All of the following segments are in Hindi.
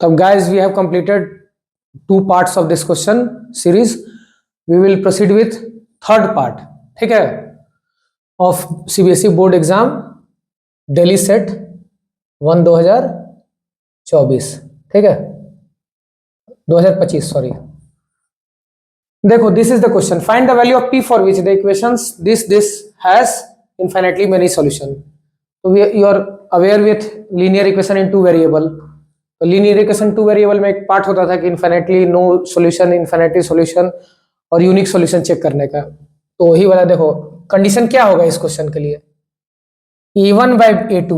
So guys, we have completed 2 parts of this question series. We will proceed with third part, ठीक है, of CBSE board exam Delhi set 1 2024, ठीक है, 2025 सॉरी. देखो, this is the question. Find the value of p for which the equations this has infinitely many solution. So you are aware with linear equation in 2 variable. तो लीनियर इक्वेशन 2 वेरिएबल में एक पार्ट होता था कि infinitely no solution, infinity solution और यूनिक सॉल्यूशन चेक करने का. तो वही वाला देखो, कंडीशन क्या होगा इस क्वेश्चन के लिए, a1 by a2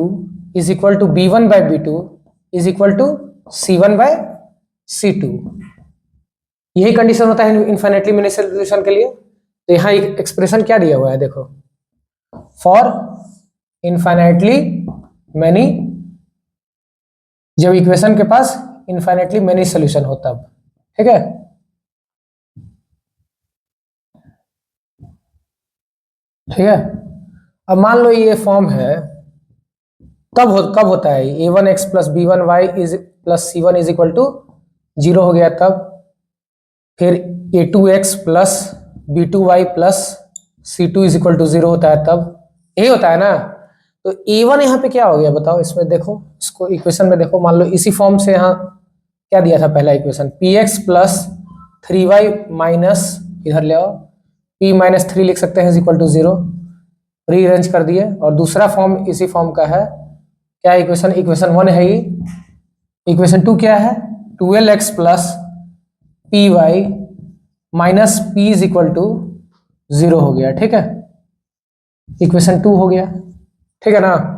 is equal to b1 by b2 is equal to c1 by c2. यही कंडीशन होता है इन्फिनिटली मेनी सॉल्यूशन के लिए. तो यहाँ एक्सप्रेशन क्या दिया हुआ है देखो, फॉर इन्फिनिटली मेनी, जब इक्वेशन के पास इन्फिनिटली मेनी सॉल्यूशन हो तब, ठीक है. ठीक है, अब मान लो ये फॉर्म है, कब होता है a1x plus b1y is plus c1 is equal to 0 हो गया तब. फिर a2x plus b2y plus c2 is equal to 0 होता है तब. यही होता है ना. तो a1 यहाँ पे क्या हो गया बताओ, इसमें देखो, इसको इक्वेशन में देखो, मान लो इसी फॉर्म से यहाँ क्या दिया था पहला equation, px plus 3y minus, इधर ले आओ, p माइनस 3 लिख सकते हैं इज इक्वल टू 0, रीअरेंज कर दिए. और दूसरा फॉर्म इसी फॉर्म का है, क्या इक्वेशन 1 है ये. इक्वेशन 2 क्या है, 12x plus py minus p is equal to 0 हो गया. ठीक है, इक्वेशन 2 हो गया, ठीक है ना.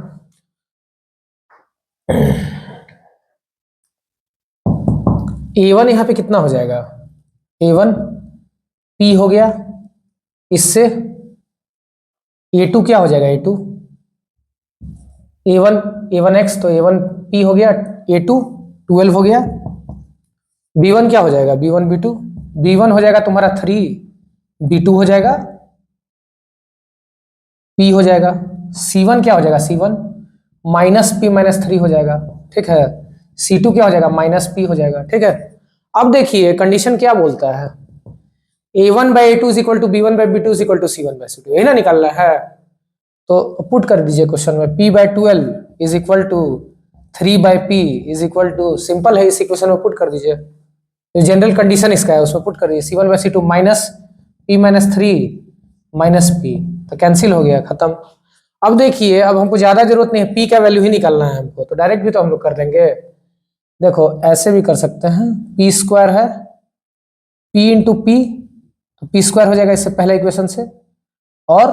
a1 यहां पे कितना हो जाएगा, a1 p हो गया, इससे a2 क्या हो जाएगा, a1x, तो a1 p हो गया, a2 12 हो गया. b1 क्या हो जाएगा, b1 b2, b1 हो जाएगा तुम्हारा 3, b2 हो जाएगा, p हो जाएगा. c1 क्या हो जाएगा, c1 माइनस p माइनस 3 हो जाएगा. ठीक है, c2 क्या हो जाएगा, माइनस p हो जाएगा. ठीक है, अब देखिए कंडीशन क्या बोलता है, a1 by a2 is equal to b1 by b2 is equal to c1 by c2, यही ना निकालना है. तो पुट कर दीजिए क्वेश्चन में, p by 12 is equal to 3 by p is equal to, simple है, इस इक्वेशन में पुट कर दीजिए. जनरल कंडीशन इसका है, उसमें पुट कर दीजिए c1 by c2 minus p minus 3 minus p, तो कैंसिल हो गया, खत्म. अब देखिए, अब हमको ज्यादा जरूरत नहीं है, p का वैल्यू ही निकालना है हमको, तो डायरेक्ट भी तो हम लोग कर देंगे. देखो ऐसे भी कर सकते हैं, p स्क्वायर है, p इंटू p, तो p स्क्वायर हो जाएगा इससे पहले इक्वेशन से, और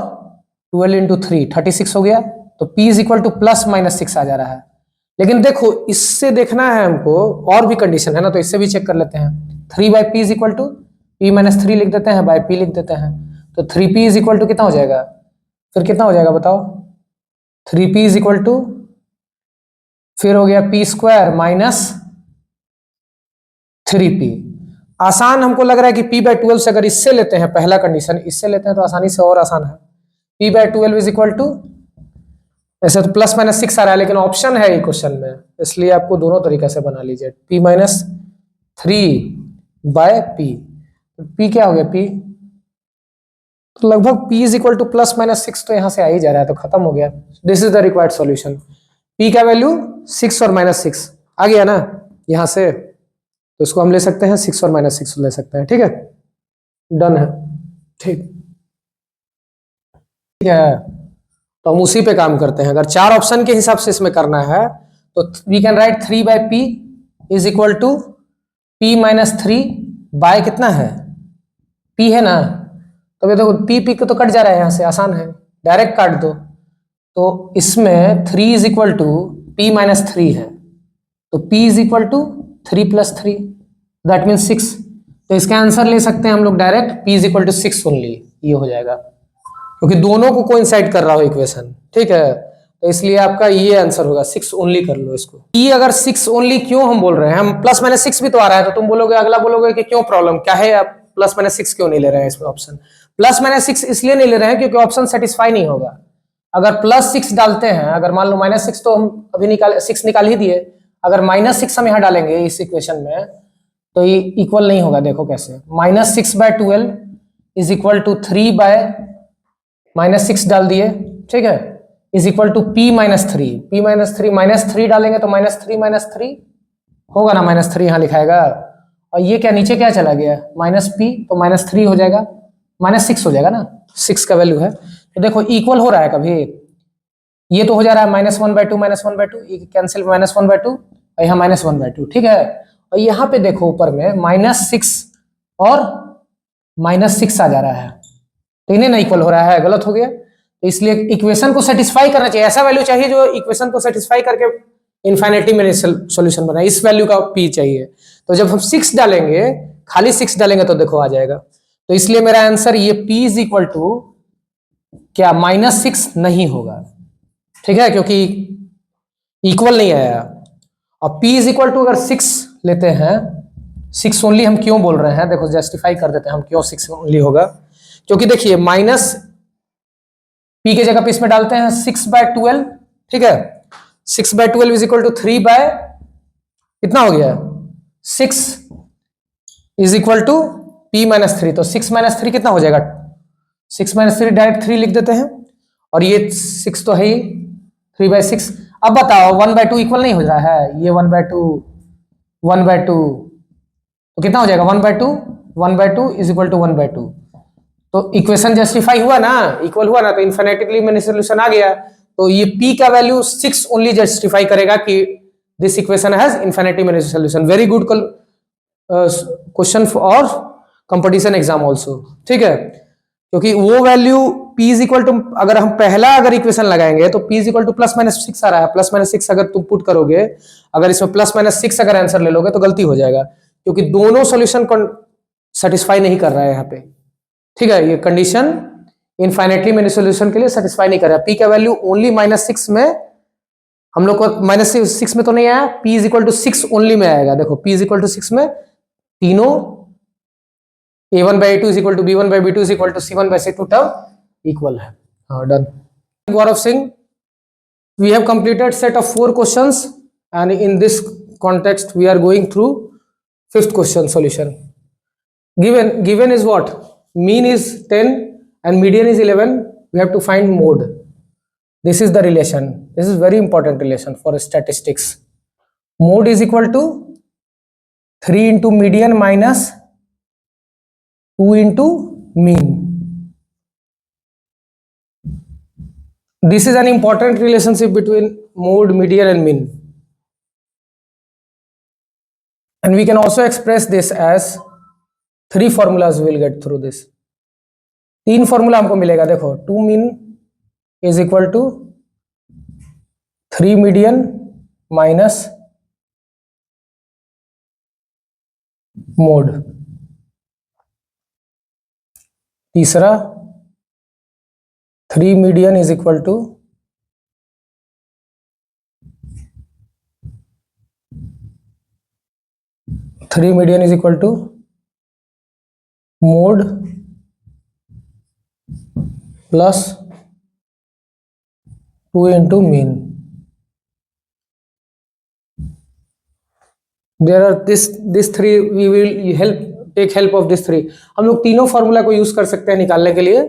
12 इंटू 3 36 हो गया. तो p is equal to plus minus 6 आ जा रहा है. लेकिन देखो इससे देखना है हमको, और भी कंडीशन है ना, तो इससे भी चेक कर लेते हैं. 3 by P is equal to p minus 3 लिख देते हैं, बाई p लिख देते हैं. तो 3p इज इक्वल टू कितना हो जाएगा, फिर कितना हो जाएगा बताओ, 3p इज इक्वल टू, फिर हो गया p स्क्वायर माइनस 3p. आसान हमको लग रहा है कि p बाई 12 से अगर इससे लेते हैं, पहला कंडीशन इससे लेते हैं तो आसानी से और आसान है. p by 12 is equal to, ऐसे तो प्लस माइनस 6 आ रहा है, लेकिन ऑप्शन है ये क्वेश्चन में, इसलिए आपको दोनों तरीके से बना लीजिए. p minus 3 by p, p क्या हो गया, p तो लगभग p is equal to plus minus 6, तो यहां से आ ही जा रहा है, तो खत्म हो गया. This is the required solution. p का वैल्यू 6 और माइनस 6 आ गया ना यहां से, तो इसको हम ले सकते हैं, 6 और माइनस 6 ले सकते हैं. ठीक है, डन है. ठीक है, तो हम उसी पे काम करते हैं. अगर 4 ऑप्शन के हिसाब से इसमें करना है, तो we can write 3 by p is equal to p minus 3 by कितना है, p है ना. तो ये देखो p को तो कट जा रहा है, यहाँ से आसान है, डायरेक्ट काट दो. तो इसमें 3 is equal to p minus 3 है, तो p is equal to 3 plus 3, that means 6. तो इसका आंसर ले सकते हैं हम लोग direct, p is equal to 6 only, ये हो जाएगा, क्योंकि दोनों को कोइंसाइड कर रहा हो इक्वेशन. ठीक है, तो इसलिए आपका ये आंसर होगा, 6 ओनली कर लो इसको. ये अगर 6 ओनली क्यों हम बोल रहे हैं, हम प्लस माइनस 6 भी तो आ रहा है, तो तुम बोलोगे, अगला बोलोगे कि क्यों प्रॉब्लम क्या है, आप प्लस माइनस 6 क्यों नहीं ले रहे हैं इसमें ऑप्शन. प्लस माइनस 6 इसलिए नहीं ले रहे हैं क्योंकि ऑप्शन सेटिस्फाई नहीं होगा. अगर प्लस 6 डालते हैं, अगर मान लो माइनस 6, तो हम अभी 6 निकाल ही दिए, अगर -6 हम यहाँ डालेंगे इस इक्वेशन में तो ये इक्वल नहीं होगा। देखो कैसे, -6/12 इज इक्वल टू 3/-6 डाल दिए, ठीक है, इज इक्वल टू p-3। -3 डालेंगे तो -3 होगा ना, -3 यहाँ लिखाएगा। और ये क्या नीचे क्या चला गया, -p, तो -3 हो जाएगा, -6 हो जाएगा ना, 6 का वैल्यू है। तो देखो इक्वल हो रहा है कभी, ये तो हो जा रहा है -1/2 ये कैंसिल, -1/2 और यहाँ -1/2, ठीक है। और यहाँ पे देखो ऊपर में -6 और -6 आ जा रहा है, तो इन्हें ना इक्वल हो रहा है, गलत हो गया। तो इसलिए इक्वेशन को सेटिस्फाई करना चाहिए, ऐसा वैल्यू चाहिए जो इक्वेशन को सेटिस्फाई करके इन्फिनिटी में सॉल्यूशन बनाए, इस वैल्यू का p चाहिए। तो जब हम 6 डालेंगे, खाली 6 डालेंगे तो देखो आ जाएगा। तो इसलिए मेरा आंसर ये p इज इक्वल टू क्या, -6 नहीं होगा, ठीक है, क्योंकि इक्वल नहीं आया। और p इज इक्वल टू अगर 6 लेते हैं, 6 ओनली हम क्यों बोल रहे हैं, देखो जस्टिफाई कर देते हैं हम क्यों 6 ओनली होगा। क्योंकि देखिए p के जगह पे इसमें डालते हैं 6/12, ठीक है, 6/12 इज इक्वल टू 3 बाय कितना हो गया, 6 इज इक्वल टू p-3, तो 6-3 कितना हो जाएगा, 6-3 डायरेक्ट 3 लिख देते हैं, और ये 6 तो है ही, 3/6। अब बताओ 1/2 इक्वल नहीं हो रहा है, ये 1/2 तो कितना हो जाएगा, 1/2 इज इक्वल टू 1/2। तो इक्वेशन जस्टिफाई हुआ ना, इक्वल हुआ ना, तो इन्फिनिटली में सोल्यूशन आ गया। तो ये p का वैल्यू 6 ओनली जस्टिफाई करेगा कि दिस इक्वेशन हैज इन्फिनिटी में solution. Very good question for competition exam also, ठीक है, क्योंकि वो value p is equal to, अगर हम पहला अगर इक्वेशन लगाएंगे तो p इज इक्वल टू +-6 आ रहा है, +-6 अगर तुम पुट करोगे, अगर इसमें +-6 अगर आंसर ले लोगे तो गलती हो जाएगा, क्योंकि दोनों सॉल्यूशन सेटिस्फाई नहीं कर रहा है यहाँ पे, ठीक है। ये कंडीशन इनफाइनाइटली मेनी सॉल्यूशन के लिए सेटिस्फाई नहीं कर रहा है। p का वैल्यू ओनली -6 में, हम लोग को -6 में तो नहीं आया, p is equal to 6 only में आएगा। देखो p इज इक्वल टू 6 में तीनों a1/a2 is equal to b1/b2 is equal to c1/c2 term equal है। हाँ, done. Gaurav Singh, we have completed set of 4 questions and in this context we are going through 5th question solution. given is what, mean is 10 and median is 11, we have to find mode. This is the relation, this is very important relation for statistics. Mode is equal to 3 into median minus 2 into mean. This is an important relationship between mode, median and mean, and we can also express this as 3 formulas we will get through this. 3 formula हमको मिलेगा, देखो 2 mean is equal to 3 median minus mode. तीसरा 3 median is equal to 3 median is equal to mode plus 2 into mean. There are this 3, we will take help of this 3. हम लोग तीनों फॉर्मूला को यूज कर सकते हैं निकालने के लिए।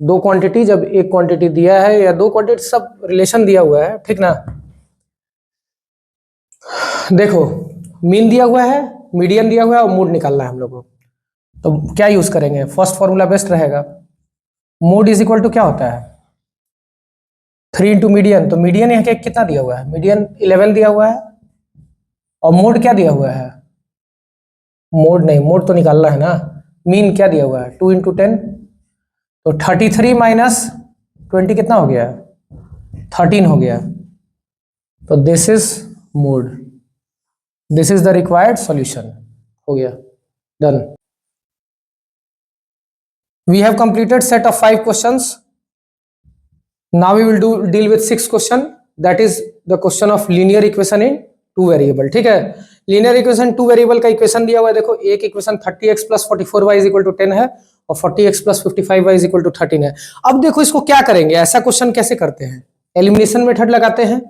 2 क्वांटिटी, जब एक क्वांटिटी दिया है या 2 क्वांटिटी, सब रिलेशन दिया हुआ है, ठीक ना। देखो मीन दिया हुआ है, मीडियन दिया हुआ है और मोड निकालना है हम लोग को, तो क्या यूज करेंगे, फर्स्ट फॉर्मूला बेस्ट रहेगा। मोड इज इक्वल टू क्या होता है, 3 इंटू मीडियन, तो मीडियन यहाँ के कितना दिया हुआ है, मीडियन 11 दिया हुआ है, और मोड क्या दिया हुआ है, मोड नहीं, मोड तो निकालना है ना, मीन क्या दिया हुआ है 2 इंटू 10, तो 33 माइनस 20 कितना हो गया, 13 हो गया। तो this is mode, this is the required solution, हो गया, done. We have completed set of 5 questions. Now we will deal with 6th question, that is the question of linear equation in 2 variable, ठीक है। linear equation 2 variable का इक्वेशन दिया हुआ है, देखो एक equation 30x plus 44y is equal to 10 है और 40x plus 55y is equal to 13 है। अब देखो इसको क्या करेंगे, ऐसा क्वेश्चन कैसे करते हैं, एलिमिनेशन मेथड लगाते हैं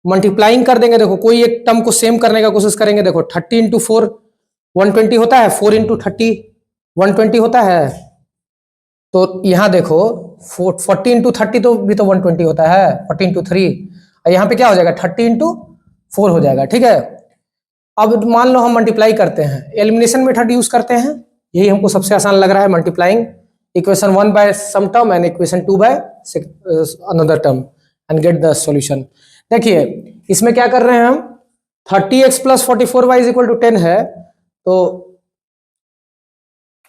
मल्टीप्लाइंग कर देंगे, देखो कोई एक टर्म को सेम करने का कोशिश करेंगे, देखो 30 इंटू 4 120 होता है, 4 इंटू 30 120 होता है, तो यहां देखो 40 इंटू 30 तो भी तो 120 होता है, 40 इंटू 3, और यहाँ पे क्या हो जाएगा 30 इंटू 4 हो जाएगा, ठीक है। अब मान लो हम मल्टीप्लाई करते हैं, एलिमिनेशन मेथड यूज करते हैं, यही हमको सबसे आसान लग रहा है, multiplying equation 1 by some term and equation 2 by another term and get the solution. देखिए इसमें क्या कर रहे हैं हम, 30x plus 44y is equal to 10 है, तो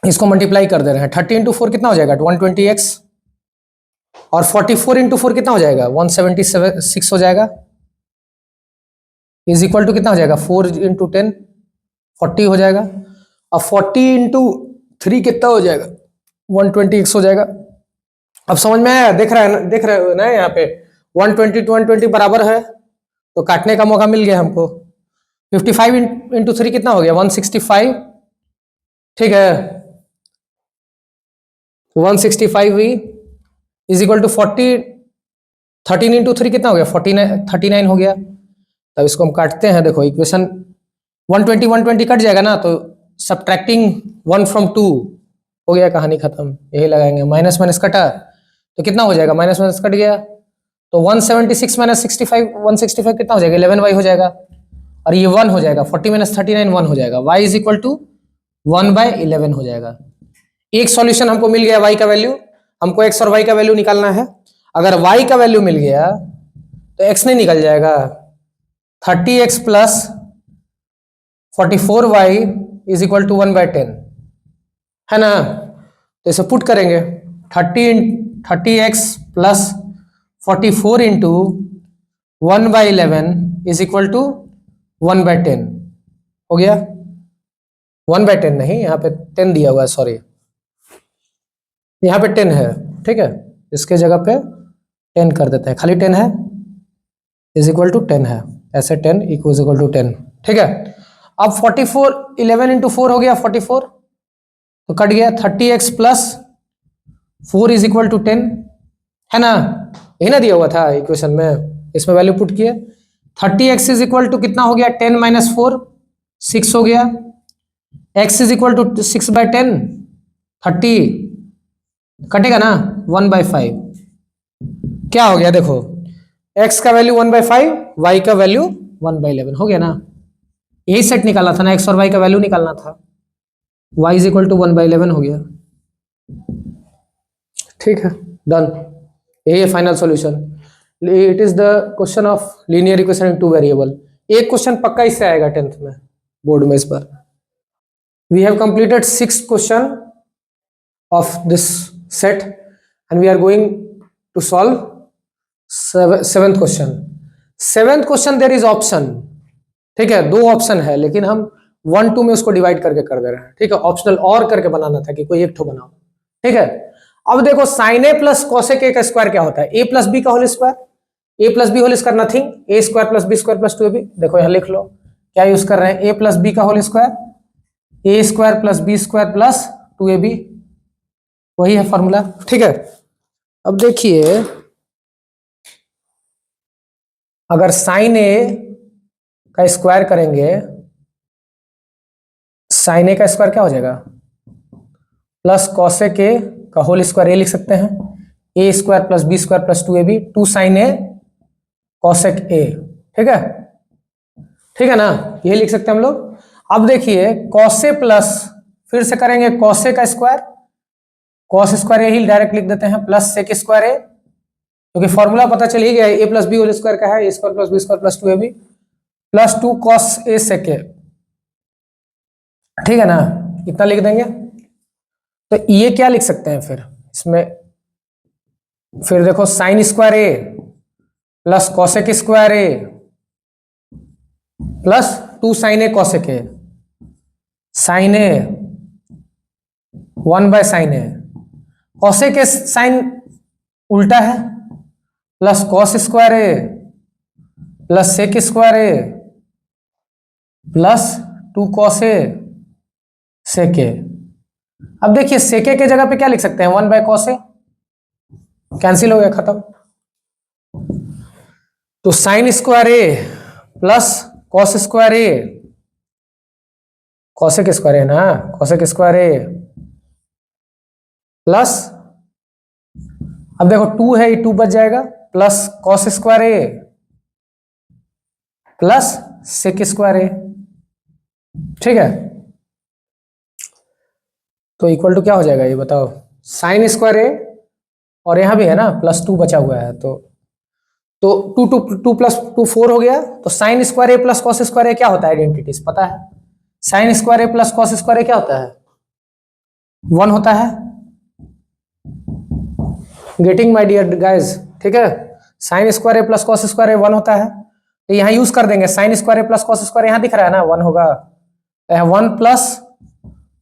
इसको मल्टीप्लाई कर दे रहे हैं, 30 इंटू 4 कितना हो जाएगा 120x, और 44 इंटू 4 कितना हो जाएगा 176 हो जाएगा, इज इक्वल टू कितना हो जाएगा 4 इंटू 10 40 हो जाएगा, और 40 इंटू 3 कितना हो जाएगा 120x हो जाएगा। अब समझ में आया, देख रहे हो ना यहाँ पे 120 to 120 बराबर है, तो काटने का मौका मिल गया हमको। 55 इंटू 3 कितना हो गया 165, ठीक है, 165v is equal to 40, 13 into 3 कितना हो गया 39 हो गया। तब इसको हम काटते हैं, देखो इक्वेशन 120 कट जाएगा ना, तो सब्ट्रैक्टिंग 1 फ्रॉम 2 हो गया, कहानी खत्म, यही लगाएंगे, माइनस माइनस कटा तो कितना हो जाएगा, माइनस माइनस कट गया, तो 176 माइनस 65 165 कितना हो जाएगा 11y हो जाएगा, और ये 1 हो जाएगा, 40 माइनस 39 1 हो जाएगा, y इज इक्वल टू 1/11 हो जाएगा। एक सॉल्यूशन हमको मिल गया y का वैल्यू, हमको x और y का वैल्यू निकालना है। अगर y का वैल्यू मिल गया तो x नहीं निकल जाएगा, 30x plus 44y is equal to 1/10 है ना, तो इसे पुट करेंगे, 30x plus 44 into 1/11 is equal to 1/10 हो गया, 1/10 नहीं, यहाँ पे 10 दिया हुआ है, सॉरी यहाँ पे 10 है, ठीक है, इसके जगह पे 10 कर देते हैं, खाली 10 है, इज इक्वल टू 10 है, ऐसे 10 इक्वल टू 10, ठीक है। अब 44 11 इंटू 4 हो गया 44, तो कट गया, 30x plus 4 is equal to 10 है ना, यही ना दिया हुआ था इक्वेशन में, इसमें वैल्यू पुट किए, 30x इज इक्वल टू कितना हो गया 10 माइनस 4 6 हो गया, x इज इक्वल टू 6/10 30 कटेगा ना 1/5, क्या हो गया देखो, x का वैल्यू 1/5 y का वैल्यू 1/11 हो गया ना, यही सेट निकालना था ना, x और y का वैल्यू निकालना था, y इज इक्वल टू 1/11 हो गया, ठीक है, डन, यही है final solution. It is the question of linear equation in 2 variable. एक क्वेश्चन पक्का इससे आएगा 10th में बोर्ड में इस बार। We have completed 6 question of this set and we are going to solve 7th question. 7th question there is option, ठीक है, 2 ऑप्शन है, लेकिन हम 1 2 में उसको डिवाइड करके कर दे रहे हैं, ठीक है, ऑप्शनल और करके बनाना था कि कोई एक ठो बनाओ, ठीक है। अब देखो sine A plus cosec A का स्क्वायर क्या होता है, ए प्लस बी का whole square, A plus B whole square nothing, A square plus B square plus 2ab, देखो यहां लिख लो क्या यूज कर रहे हैं, ए प्लस बी का whole square, A square plus B square plus 2ab, वही है फॉर्मूला, ठीक है। अब देखिए अगर साइन ए का स्क्वायर करेंगे, साइन ए का स्क्वायर क्या हो जाएगा प्लस कॉसेक ए का होल स्क्वायर, ए लिख सकते हैं, A square plus B square plus 2ab, 2 sine A cosec A, ठीक है, ठीक है ना, ये लिख सकते हैं हम लोग। अब देखिए कॉसे प्लस, फिर से करेंगे कॉसे का स्क्वायर, कॉस स्क्वायर ए ही डायरेक्ट लिख देते हैं, प्लस सेक स्क्वायर ए, क्योंकि फॉर्मूला पता चल ही गया है, A plus B whole square का है, A square plus B square plus 2ab plus 2 cos A sec A, ठीक है ना, इतना लिख देंगे। तो ये क्या लिख सकते हैं फिर इसमें, फिर देखो sine square A plus cosec square A plus 2 sine A cosec A, sine A 1/sin A, cosec A sine उल्टा है, plus cos square A plus sec square A plus 2 cos A sec A. अब देखिए सेके के जगह पे क्या लिख सकते हैं 1/cos ए, कैंसिल हो गया, खत्म। तो sign square A plus cos square A, cosec square ए ना, कॉसेक स्क्वायर ए प्लस, अब देखो 2 है, ये 2 बच जाएगा, plus cos square A plus sec square ए, ठीक है। तो इक्वल टू क्या हो जाएगा ये बताओ, साइन स्क्वायर ए और यहां भी है ना प्लस 2 बचा हुआ है, तो 2 प्लस 2 4 हो गया। तो sign square A plus cos square ए क्या होता है, आइडेंटिटीज पता है। Sine square A plus cos square ए क्या होता है, 1 होता है। गेटिंग माय डियर गाइज, ठीक है। Sine square A plus cos square A 1 होता है, तो यहां यूज कर देंगे sine square A plus cos square, यहां दिख रहा है ना 1 होगा, 1 plus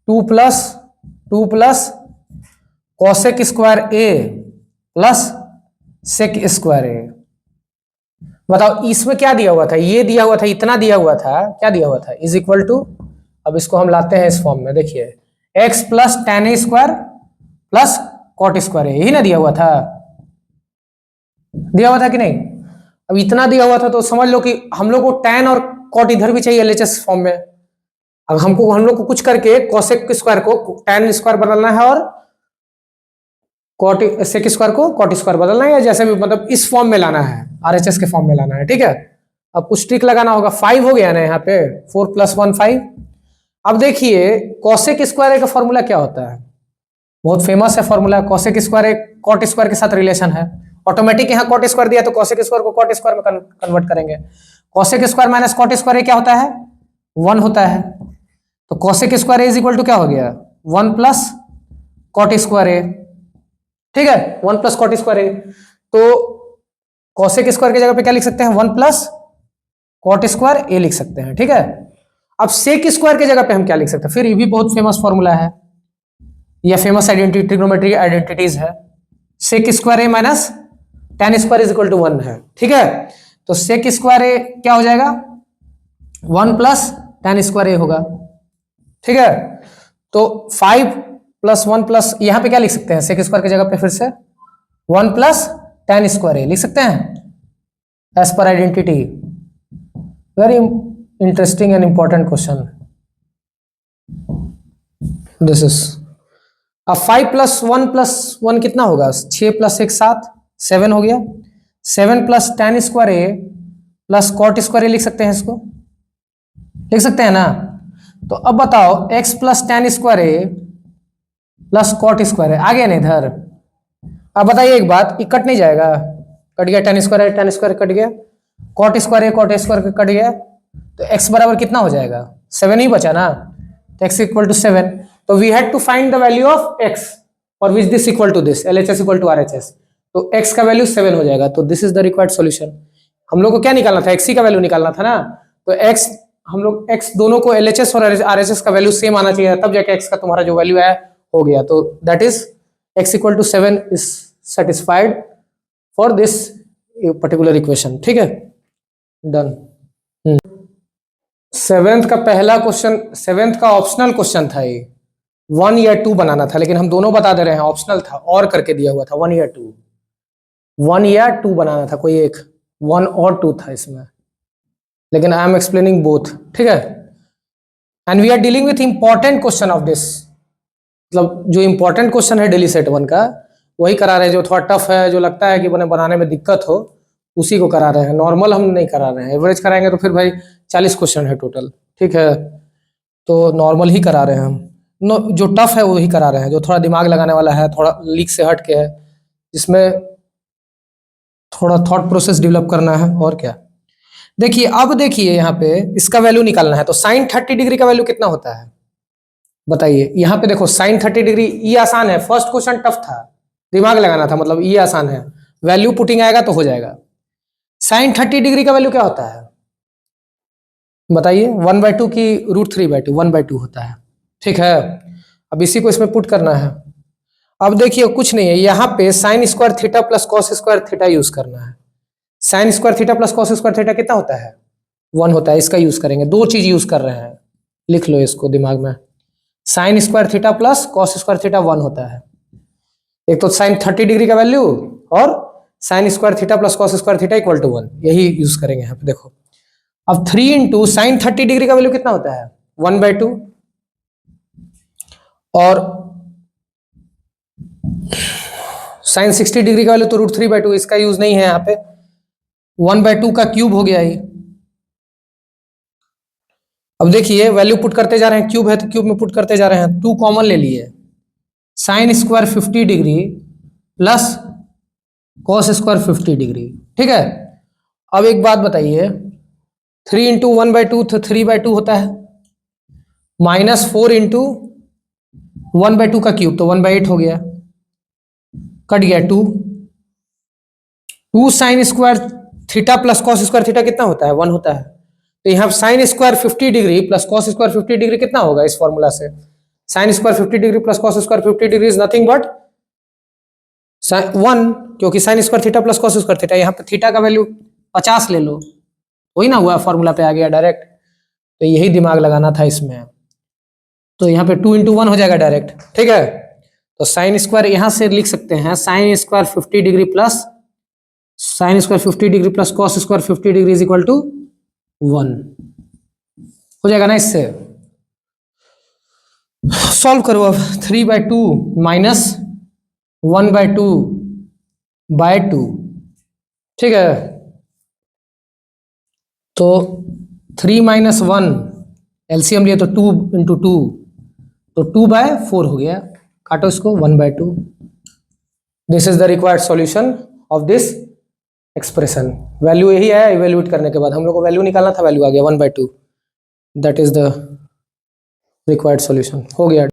2 plus 2 plus cosec square A plus sec square A. बताओ इसमें क्या दिया हुआ था, ये दिया हुआ था, इतना दिया हुआ था, क्या दिया हुआ था, इज इक्वल टू, अब इसको हम लाते हैं इस फॉर्म में, देखिए एक्स प्लस टेन ए स्क्वायर प्लस कॉट स्क्वायर ए, यही ना दिया हुआ था, दिया हुआ था कि नहीं। अब इतना दिया हुआ था तो समझ लो कि हम लोग को tan और कॉट इधर भी चाहिए एलएचएस फॉर्म में। अब हम लोग को कुछ करके कॉसेक स्क्वायर को tan स्क्वायर बदलना है और कॉट सेक स्क्वायर को कॉट स्क्वायर बदलना है, या जैसे भी मतलब इस फॉर्म में लाना है, आरएचएस के फॉर्म में लाना है, ठीक है। अब कुछ ट्रिक लगाना होगा, 5 हो गया ना यहाँ पे, 4 + 1 5। अब देखिए कॉसेक स्क्वायर का फॉर्मूला क्या होता है, बहुत फेमस है formula, cosec square cot square के साथ रिलेशन है, ऑटोमेटिक यहाँ कॉट स्क्वायर दिया तो कॉसेक स्क्वायर को कॉट स्क्वायर में कन्वर्ट करेंगे। Cosec square minus cot square क्या होता है, 1 होता है। तो cosec square is equal to क्या हो गया, 1 प्लस कॉट स्क्वायर ए, ठीक है, 1 प्लस कॉट स्क्वायर ए। तो कॉसेक स्क्वायर की जगह पे क्या लिख सकते हैं, 1 प्लस कॉट स्क्वायर ए लिख सकते हैं, ठीक है। अब सेक स्क्वायर की जगह पे हम क्या लिख सकते हैं, फिर ये भी बहुत फेमस फॉर्मूला है, यह फेमस आइडेंटिटी ट्रिग्नोमेट्री आइडेंटिटीज है, sec square A minus tan square is equal to 1 है, ठीक है। तो सेक स्क्वायर ए क्या हो जाएगा, 1 प्लस tan स्क्वायर ए होगा, ठीक है। तो 5 + 1 प्लस, यहां पे क्या लिख सकते हैं सेक स्क्वायर की जगह पे, फिर से 1 प्लस tan स्क्वायर ए लिख सकते हैं as per identity. Very interesting and important question this is. अब 5 + 1 + 1 कितना होगा, 6 + 1 7, 7 हो गया। 7 plus tan square A plus cot square ए लिख सकते हैं, इसको लिख सकते हैं ना। तो अब बताओ x plus tan square A plus cot square ए आ गया ना इधर। अब बताइए एक बात, ये कट नहीं जाएगा, कट गया, tan स्क्वायर कट गया, कॉट स्क्वायर कट गया, तो x बराबर कितना हो जाएगा, 7 ही बचा ना, तो x = 7। तो we had to find the value of x और which this equal to this, LHS = RHS, तो x का वैल्यू 7 हो जाएगा। तो this is the required solution. हम लोग को क्या निकालना था, x ही का वैल्यू निकालना था ना, तो x हम लोग x दोनों को LHS और RHS का वैल्यू सेम आना चाहिए, तब जाके x का तुम्हारा जो वैल्यू है हो गया। तो that is x = 7 is satisfied for this particular equation, ठीक है, डन। 7th का पहला क्वेश्चन, 7th का ऑप्शनल क्वेश्चन था ये, 1 या 2 बनाना था, लेकिन हम दोनों बता दे रहे हैं, ऑप्शनल था और करके दिया हुआ था 1 या 2, 1 या 2 बनाना था, कोई एक 1 और 2 था इसमें, लेकिन आई एम एक्सप्लेनिंग बोथ, ठीक है। And we are dealing with important question of this, मतलब जो इंपॉर्टेंट क्वेश्चन है डेली सेट 1 का वही करा रहे हैं, जो थोड़ा टफ है, जो लगता है कि बनाने में दिक्कत हो उसी को करा रहे हैं, नॉर्मल हम नहीं करा रहे हैं। एवरेज कराएंगे तो फिर भाई 40 क्वेश्चन है टोटल, ठीक है, तो नॉर्मल ही करा रहे हैं हम। जो टफ है वही करा रहे हैं, जो थोड़ा दिमाग लगाने वाला है, थोड़ा लीक से हट के है, जिसमें थोड़ा थॉट प्रोसेस डेवलप करना है, और क्या। देखिए अब देखिए यहाँ पे इसका वैल्यू निकालना है, तो साइन 30 डिग्री का वैल्यू कितना होता है बताइए। यहाँ पे देखो साइन 30 डिग्री, ये आसान है, फर्स्ट क्वेश्चन टफ था, दिमाग लगाना था, मतलब ये आसान है, वैल्यू पुटिंग आएगा तो हो जाएगा। साइन 30 डिग्री का वैल्यू क्या होता है बताइए, 1/2 की √3/2, 1/2 होता है, ठीक है। अब इसी को इसमें पुट करना है। अब देखिए कुछ नहीं है, यहाँ पे sign square theta plus cos square theta use करना है। Sine square theta plus cos square theta कितना होता है, 1 होता है, इसका यूज करेंगे। दो चीज यूज कर रहे हैं, लिख लो इसको दिमाग में, sine square theta plus cos square theta 1 होता है। एक तो साइन 30 डिग्री का वैल्यू और sine square theta plus cos square theta equal to 1, यही यूज करेंगे यहाँ पे। देखो अब 3 इंटू साइन 30 डिग्री का वैल्यू कितना होता है 1/2, और साइन 60 डिग्री का वैल्यू तो √3/2, इसका यूज नहीं है यहाँ पे। 1/2 का क्यूब हो गया ये। अब देखिए वैल्यू पुट करते जा रहे हैं, क्यूब है तो क्यूब में पुट करते जा रहे हैं, 2 कॉमन ले लिए, sign square 50 degree plus cos square 50 degree, ठीक है। अब एक बात बताइए, 3 इंटू 1/2 तो 3/2 होता है, -4 इंटू 1/2 का क्यूब तो 1/8 हो गया, कट गया 2 sign square theta plus cos square theta कितना होता है 1 होता है, तो यहाँ sign square 50 degree plus cos square 50 degree कितना होगा इस फॉर्मूला से, sign square 50 degree plus cos square 50 degree is nothing but 1, क्योंकि sign square theta plus cos square theta, यहाँ पे थीटा का वैल्यू 50 ले लो, वही ना हुआ, फॉर्मूला पे आ गया डायरेक्ट। तो यही दिमाग लगाना था इसमें, तो यहाँ पे 2 इंटू 1 हो जाएगा डायरेक्ट, ठीक है। तो साइन स्क्वायर यहां से लिख सकते हैं, sine square 50 degree plus sine square 50 degree plus cos square 50 degree is equal to 1 हो जाएगा ना। इससे सॉल्व करो अब, 3/2 माइनस 1/2/2, ठीक है। तो 3 - 1 एलसीएम लिए तो 2 इंटू 2 तो 2/4 हो गया, काटो इसको 1/2। This is the required solution of this expression. Value यही है, इवेल्युएट करने के बाद हम लोग को वैल्यू निकालना था, वैल्यू आ गया 1/2, that is the required solution, हो गया।